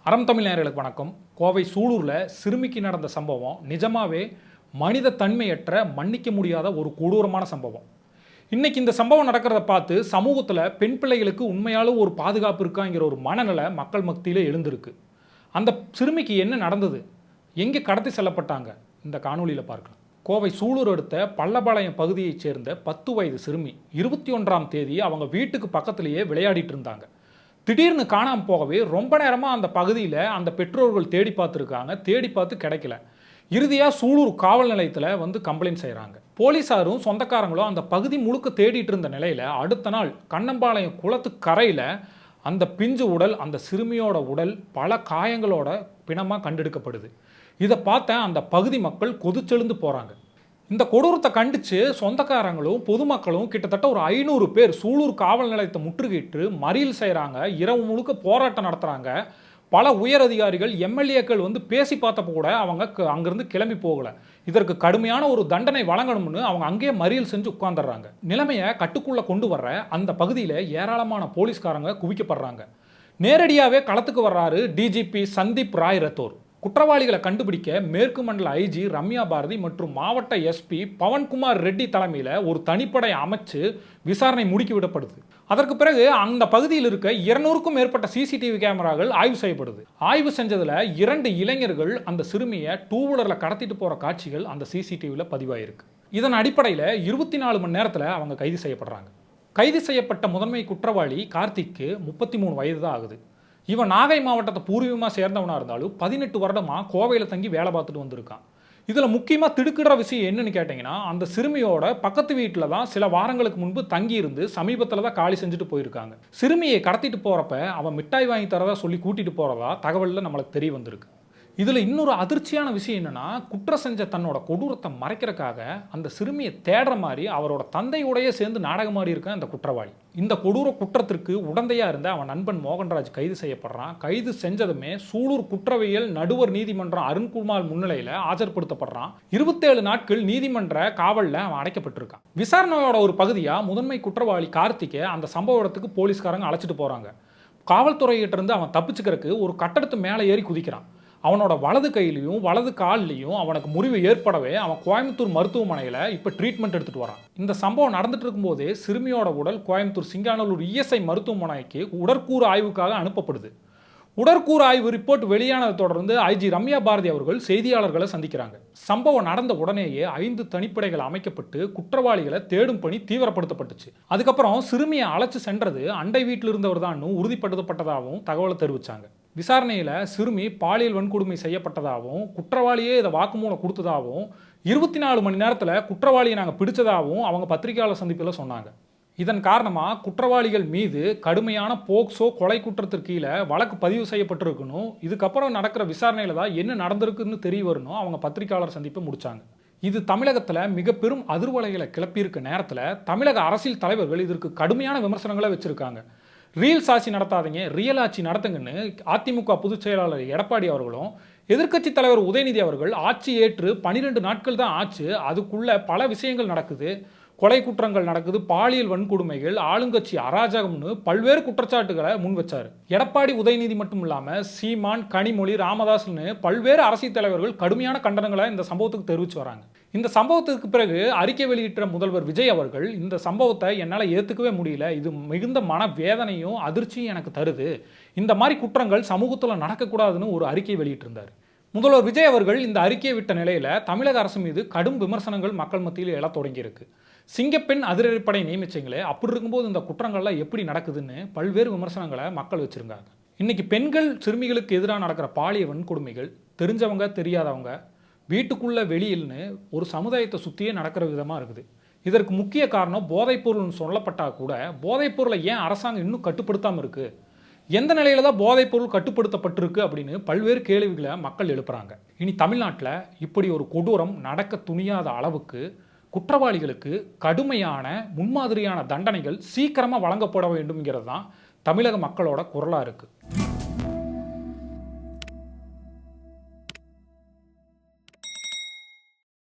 அறம் தமிழ் நேயர்களுக்கு வணக்கம். கோவை சூலூரில் சிறுமிக்கு நடந்த சம்பவம் நிஜமாவே மனித தன்மையற்ற மன்னிக்க முடியாத ஒரு கொடூரமான சம்பவம். இன்னைக்கு இந்த சம்பவம் நடக்கிறத பார்த்து சமூகத்தில் பெண் பிள்ளைகளுக்கு உண்மையாலும் ஒரு பாதுகாப்பு இருக்காங்கிற ஒரு மனநிலை மக்கள் மத்தியிலே எழுந்திருக்கு. அந்த சிறுமிக்கு என்ன நடந்தது, எங்கே கடத்தி செல்லப்பட்டாங்க, இந்த காணொலியில் பார்க்கலாம். கோவை சூலூர் அடுத்த பள்ளபாளையம் பகுதியைச் சேர்ந்த 10 வயது சிறுமி 21ஆம் தேதி அவங்க வீட்டுக்கு பக்கத்திலேயே விளையாடிட்டு இருந்தாங்க. திடீர்னு காணாமல் போகவே ரொம்ப நேரமாக அந்த பகுதியில் அந்த பெற்றோர்கள் தேடி பார்த்துருக்காங்க. தேடி பார்த்து கிடைக்கல. இறுதியாக சூலூர் காவல் நிலையத்தில் வந்து கம்ப்ளைண்ட் செய்கிறாங்க. போலீஸாரும் சொந்தக்காரங்களும் அந்த பகுதி முழுக்க தேடிட்டு இருந்த நிலையில் அடுத்த நாள் கண்ணம்பாளையம் குளத்து கரையில் அந்த பிஞ்சு உடல், அந்த சிறுமியோட உடல் பல காயங்களோட பிணமாக கண்டெடுக்கப்படுது. இதை பார்த்த அந்த பகுதி மக்கள் கொதிச்செழுந்து போகிறாங்க. இந்த கொடூரத்தை கண்டித்து சொந்தக்காரங்களும் பொதுமக்களும் கிட்டத்தட்ட ஒரு 500 பேர் சூலூர் காவல் நிலையத்தை முற்றுகையிட்டு மறியல் செய்கிறாங்க. இரவு முழுக்க போராட்டம் நடத்துகிறாங்க. பல உயர் அதிகாரிகள், எம்எல்ஏக்கள் வந்து பேசி பார்த்தப்போ கூட அவங்க அங்கேருந்து கிளம்பி போகலை. இதற்கு கடுமையான ஒரு தண்டனை வழங்கணும்னு அவங்க அங்கேயே மறியல் செஞ்சு உட்கார்ந்துடுறாங்க. நிலைமையை கட்டுக்குள்ளே கொண்டு வர்ற அந்த பகுதியில் ஏராளமான போலீஸ்காரங்க குவிக்கப்படுறாங்க. நேரடியாகவே களத்துக்கு வர்றாரு டிஜிபி சந்தீப் ராய் ரத்தோர். குற்றவாளிகளை கண்டுபிடிக்க மேற்கு மண்டல ஐஜி ரம்யா பாரதி மற்றும் மாவட்ட எஸ்பி பவன்குமார் ரெட்டி தலைமையில் ஒரு தனிப்படை அமைச்சு விசாரணை முடுக்கி விடப்படுது. அதற்கு பிறகு அந்த பகுதியில் இருக்க 200க்கும் மேற்பட்ட சிசிடிவி கேமராக்கள் ஆய்வு செய்யப்படுது. ஆய்வு செஞ்சதில் 2 இளைஞர்கள் அந்த சிறுமியை 2 வீலரில் கடத்திட்டு போகிற காட்சிகள் அந்த சிசிடிவியில் பதிவாயிருக்கு. இதன் அடிப்படையில் 24 மணி நேரத்தில் அவங்க கைது செய்யப்படுறாங்க. கைது செய்யப்பட்ட முதன்மை குற்றவாளி கார்த்திக்கு 33 வயது தான் ஆகுது. இவன் நாகை மாவட்டத்தை பூர்வீகமாக சேர்ந்தவனாக இருந்தாலும் 18 வருடமாக கோவையில் தங்கி வேலை பார்த்துட்டு வந்திருக்கான். இதில் முக்கியமாக திடுக்கிற விஷயம் என்னன்னு கேட்டிங்கன்னா, அந்த சிறுமியோட பக்கத்து வீட்டில் தான் சில வாரங்களுக்கு முன்பு தங்கி இருந்து சமீபத்தில் தான் காலி செஞ்சுட்டு போயிருக்காங்க. சிறுமியை கடத்திட்டு போகிறப்ப அவன் மிட்டாய் வாங்கி தரதா சொல்லி கூட்டிகிட்டு போகிறதா தகவலில் நம்மளுக்கு தெரிய வந்திருக்கு. இதில் இன்னொரு அதிர்ச்சியான விஷயம் என்னென்னா, குற்றம் செஞ்ச தன்னோட கொடூரத்தை மறைக்கிறதுக்காக அந்த சிறுமியை தேடுற மாதிரி அவரோட தந்தையோடையே சேர்ந்து நாடகமாடி இருக்கான் இந்த குற்றவாளி. இந்த கொடூர குற்றத்திற்கு உடந்தையாக இருந்த அவன் நண்பன் மோகன்ராஜ் கைது செய்யப்படுறான். கைது செஞ்சதுமே சூலூர் குற்றவியல் நடுவர் நீதிமன்றம் அருண்குமார் முன்னிலையில் ஆஜர்படுத்தப்படுறான். 27 நாட்கள் நீதிமன்ற காவலில் அவன் அடைக்கப்பட்டிருக்கான். விசாரணையோட ஒரு பகுதியாக முதன்மை குற்றவாளி கார்த்திகை அந்த சம்பவ இடத்துக்கு போலீஸ்காரங்க அழைச்சிட்டு போகிறாங்க. காவல்துறையிட்ட இருந்து அவன் தப்பிச்சுக்கிறதுக்கு ஒரு கட்டடத்து மேலே ஏறி குதிக்கிறான். அவனோட வலது கையிலையும் வலது கால்லையும் அவனுக்கு முறிவு ஏற்படவே அவன் கோயம்புத்தூர் மருத்துவமனையில் இப்போ ட்ரீட்மெண்ட் எடுத்துகிட்டு வரான். இந்த சம்பவம் நடந்துட்டு இருக்கும்போதே சிறுமியோட உடல் கோயம்புத்தூர் சிங்கானல்லூர் இஎஸ்ஐ மருத்துவமனைக்கு உடற்கூறு ஆய்வுக்காக அனுப்பப்படுது. உடற்கூறு ஆய்வு ரிப்போர்ட் வெளியானதை தொடர்ந்து ஐஜி ரம்யா பாரதி அவர்கள் செய்தியாளர்களை சந்திக்கிறாங்க. சம்பவம் நடந்த உடனேயே 5 தனிப்படைகள் அமைக்கப்பட்டு குற்றவாளிகளை தேடும் பணி தீவிரப்படுத்தப்பட்டுச்சு. அதுக்கப்புறம் சிறுமியை அழைச்சு சென்றது அண்டை வீட்டில் இருந்தவர் தான் உறுதிப்படுத்தப்பட்டதாகவும் தகவலை தெரிவித்தாங்க. விசாரணையில் சிறுமி பாலியல் வன்கொடுமை செய்யப்பட்டதாகவும் குற்றவாளியே இதை வாக்குமூலம் கொடுத்ததாகவும் 24 மணி நேரத்தில் குற்றவாளியை நாங்கள் பிடிச்சதாகவும் அவங்க பத்திரிகையாளர் சந்திப்பில் சொன்னாங்க. இதன் காரணமாக குற்றவாளிகள் மீது கடுமையான போக்சோ கொலை குற்றத்திற்கு கீழே வழக்கு பதிவு செய்யப்பட்டிருக்கணும். இதுக்கப்புறம் நடக்கிற விசாரணையில் தான் என்ன நடந்திருக்குன்னு தெரிய வரணும் அவங்க பத்திரிகையாளர் சந்திப்பை முடித்தாங்க. இது தமிழகத்தில் மிக பெரும் அதிர்வலைகளை கிளப்பியிருக்க நேரத்தில் தமிழக அரசியல் தலைவர்கள் இதற்கு கடுமையான விமர்சனங்களை வச்சுருக்காங்க. ரீல்ஸ் ஆட்சி நடத்தாதீங்க, ரியல் ஆட்சி நடத்துங்கன்னு அதிமுக பொதுச் செயலாளர் எடப்பாடி அவர்களும் எதிர்க்கட்சி தலைவர் உதயநிதி அவர்கள் ஆட்சி ஏற்று 12 நாட்கள் தான் ஆச்சு, அதுக்குள்ள பல விஷயங்கள் நடக்குது, கொலை குற்றங்கள் நடக்குது, பாலியல் வன்கொடுமைகள், ஆளுங்கட்சி அராஜகம்னு பல்வேறு குற்றச்சாட்டுகளை முன் வச்சார். எடப்பாடி உதயநிதி மட்டும் இல்லாமல் சீமான், கனிமொழி, ராமதாஸ்னு பல்வேறு அரசியல் தலைவர்கள் கடுமையான கண்டனங்களை இந்த சம்பவத்துக்கு தெரிவித்து வராங்க. இந்த சம்பவத்துக்கு பிறகு அறிக்கை வெளியிட்ட முதல்வர் விஜய் அவர்கள் இந்த சம்பவத்தை என்னால் ஏற்றுக்கவே முடியல, இது மிகுந்த மன வேதனையும் அதிர்ச்சியும் எனக்கு தருது, இந்த மாதிரி குற்றங்கள் சமூகத்தில் நடக்கக்கூடாதுன்னு ஒரு அறிக்கை வெளியிட்டிருந்தார். முதல்வர் விஜய் அவர்கள் இந்த அறிக்கையை விட்ட நிலையில் தமிழக அரசு மீது கடும் விமர்சனங்கள் மக்கள் மத்தியில் எழத் தொடங்கியிருக்கு. சிங்கப்பெண் அதிரடிப்படை நியமிச்சிங்களே, அப்படி இருக்கும்போது இந்த குற்றங்கள்லாம் எப்படி நடக்குதுன்னு பல்வேறு விமர்சனங்களை மக்கள் வச்சுருக்காங்க. இன்றைக்கி பெண்கள் சிறுமிகளுக்கு எதிராக நடக்கிற பாலியல் வன்கொடுமைகள் தெரிஞ்சவங்க தெரியாதவங்க வீட்டுக்குள்ளே வெளியில்னு ஒரு சமுதாயத்தை சுற்றியே நடக்கிற விதமாக இருக்குது. இதற்கு முக்கிய காரணம் போதைப்பொருள்னு சொல்லப்பட்டால் கூட போதைப்பொருளை ஏன் அரசாங்கம் இன்னும் கட்டுப்படுத்தாமல் இருக்குது, எந்த நிலையில தான் போதைப்பொருள் கட்டுப்படுத்தப்பட்டிருக்கு அப்படின்னு பல்வேறு கேள்விகளை மக்கள் எழுப்புறாங்க. இனி தமிழ்நாட்டில் இப்படி ஒரு கொடூரம் நடக்க துணியாத அளவுக்கு குற்றவாளிகளுக்கு கடுமையான முன்மாதிரியான தண்டனைகள் சீக்கிரமாக வழங்கப்பட வேண்டும்ங்கிறது தான் தமிழக மக்களோட குரலாக இருக்குது.